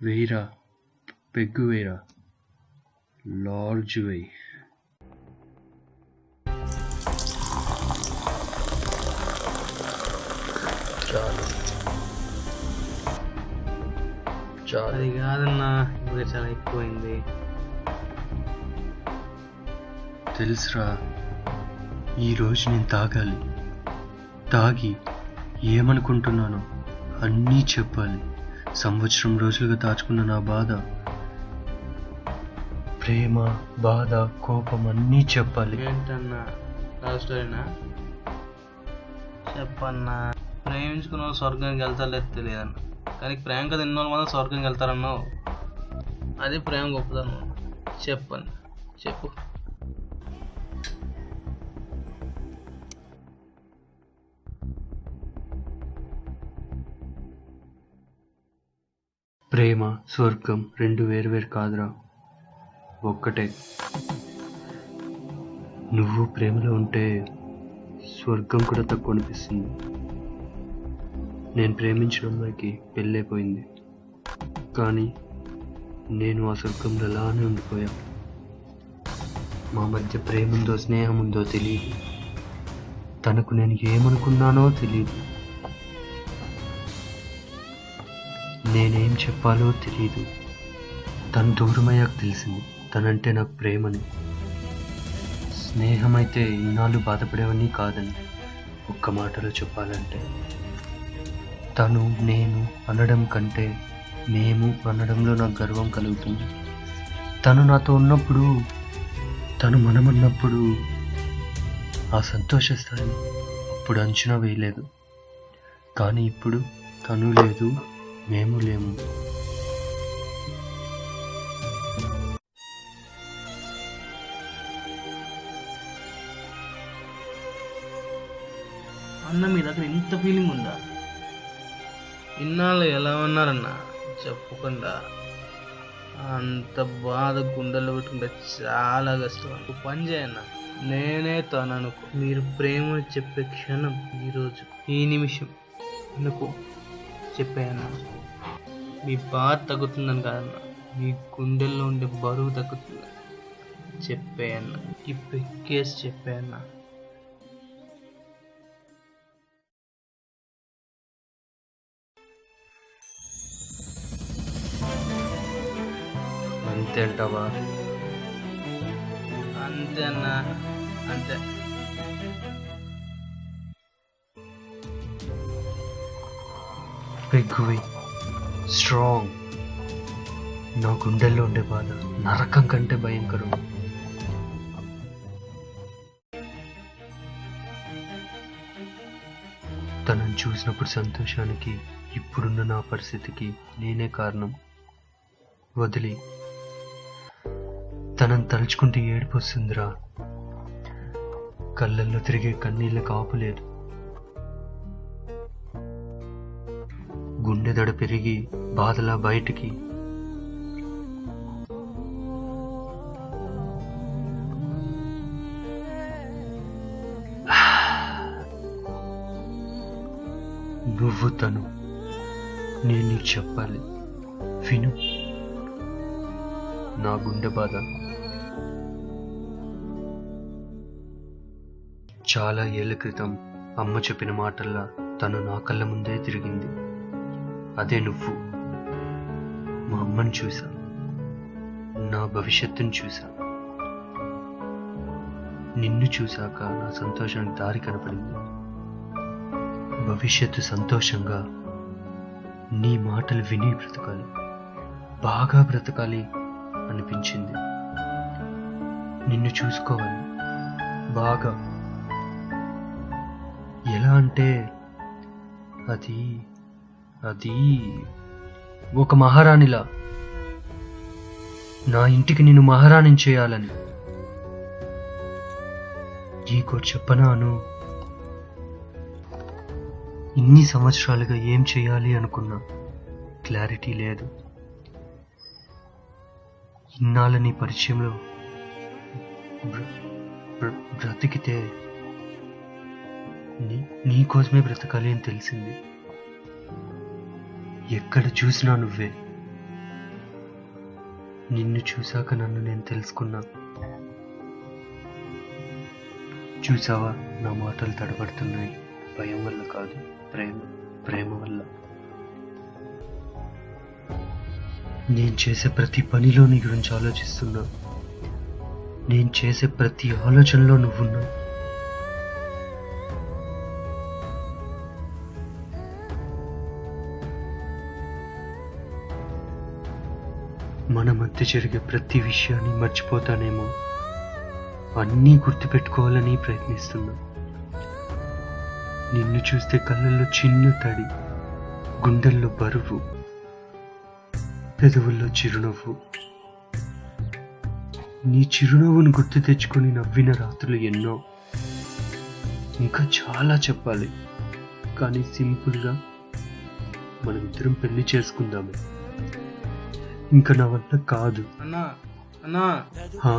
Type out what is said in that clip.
వెయ్యిరా, peg వేయరా, large వెయ్యి. చాలు చాలు. అది కాదన్నా, ఇప్పుడు చాలా ఎక్కువైంది. తెలుసురా, ఈరోజు నేను తాగాలి. తాగి ఏమనుకుంటున్నానో అన్నీ చెప్పాలి. సంవత్సరం రోజులుగా దాచుకున్న నా బాధ, ప్రేమ, బాధ, కోపం అన్నీ చెప్పాలి. ఏంటన్నా, లవ్ స్టోరీనా? చెప్పన్నా. ప్రేమించుకున్న వాళ్ళు స్వర్గానికి వెళ్తారలేదు తెలియదన్న, కానీ ప్రేమ కదా ఎన్నో మాత్రం స్వర్గానికి వెళ్తారన్నావు. అది ప్రేమ గొప్పదన్నా. చెప్పండి, చెప్పు. ప్రేమ, స్వర్గం రెండు వేరు కాదురా, ఒక్కటే. నువ్వు ప్రేమలో ఉంటే స్వర్గం కూడా తక్కువ అనిపిస్తుంది. నేను ప్రేమించిన అమ్మాయికి పెళ్ళైపోయింది, కానీ నేను ఆ స్వర్గంలో అలానే ఉండిపోయా. మా మధ్య ప్రేమ ఉందో స్నేహం ఉందో తెలియదు. తనకు నేను ఏమనుకున్నానో తెలియదు. నేనేం చెప్పాలో తెలియదు. తను దూరమయ్యాక తెలిసింది తనంటే నాకు ప్రేమని. స్నేహమైతే ఇన్నాళ్ళు బాధపడేవన్నీ కాదని. ఒక్క మాటలో చెప్పాలంటే, తను నేను అనడం కంటే మేము అనడంలో నాకు గర్వం కలుగుతుంది. తను నాతో ఉన్నప్పుడు, తను మనమన్నప్పుడు ఆ సంతోష స్థాయిని అప్పుడు అంచనా వేయలేదు. కానీ ఇప్పుడు తను లేదు, మేము లేము. అన్న మీ దగ్గర ఇంత ఫీలింగ్ ఉందా? ఇన్నాళ్ళు ఎలా ఉన్నారన్నా చెప్పకుండా? అంత బాధ గుండెల్లో పెట్టుకుంటే చాలా కష్టం. ఒక పని చేయన్న, నేనే తను అనుకో. మీరు ప్రేమ చెప్పే క్షణం, ఈరోజు ఈ నిమిషం అనుకో, చెప్పాయన్నా. మీ బాధ తగ్గుతుందని కాదన్నా, మీ గుండెల్లో ఉండే బరువు తగ్గుతుంది. చెప్పాయన్నా, ఈ పెక్కేసి చెప్పాయన్నా. అంతే అంటావా? అంతే అన్నా, అంతే. పెగ్గువి స్ట్రాంగ్. నా గుండెల్లో ఉండే బాధ నరకం కంటే భయంకరం. తనను చూసినప్పుడు సంతోషానికి ఇప్పుడున్న నా పరిస్థితికి నేనే కారణం. వదిలి తనను తలుచుకుంటే ఏడుపు వస్తుందిరా. కళ్ళల్లో తిరిగే కన్నీళ్ళకి ఆపులేదు. గుండె దడ పెరిగి బాధలా బయటికి. నువ్వు తను, నేను నీకు చెప్పాలి, విను నా గుండె బాధ. చాలా ఏళ్ల క్రితం అమ్మ చెప్పిన మాటల్లా తను నా కళ్ళ ముందే తిరిగింది. అదే నువ్వు. మా అమ్మని చూసా, నా భవిష్యత్తుని చూసా. నిన్ను చూశాక నా సంతోషానికి దారి కనపడింది. భవిష్యత్తు సంతోషంగా నీ మాటలు విని బ్రతకాలి, బాగా బ్రతకాలి అనిపించింది. నిన్ను చూసుకోవాలి బాగా. ఎలా అంటే అది అది ఒక మహారాణిలా. నా ఇంటికి నిన్ను మహారాణిని చేయాలని. నీకో చెప్పనాను, ఇన్ని సంవత్సరాలుగా ఏం చేయాలి అనుకున్నా క్లారిటీ లేదు. ఇన్నాళ్ళ నీ పరిచయంలో బ్రతికితే నీకోసమే బ్రతకాలి అని తెలిసింది. ఎక్కడ చూసినా నువ్వే, నిన్ను చూశాక నన్ను నేను తెలుసుకున్నా. చూసావా, నా మాటలు తడబడుతున్నాయి. భయం వల్ల కాదు, ప్రేమ వల్ల. నేను చేసే ప్రతి పనిలో నీ గురించి ఆలోచిస్తున్నా. నేను చేసే ప్రతి ఆలోచనలో నువ్వున్నా. మన మధ్య జరిగే ప్రతి విషయాన్ని మర్చిపోతానేమో, అన్నీ గుర్తుపెట్టుకోవాలని ప్రయత్నిస్తున్నా. నిన్ను చూస్తే కళ్ళల్లో చిన్న తడి, గుండెల్లో బరువు, పెదవుల్లో చిరునవ్వు. నీ చిరునవ్వును గుర్తు తెచ్చుకొని నవ్విన రాత్రులు ఎన్నో. ఇంకా చాలా చెప్పాలి, కానీ సింపుల్గా మనమిద్దరం పెళ్లి చేసుకుందామే. ఇంకా నా వల్ల కాదు. అన్నా అన్నా హా,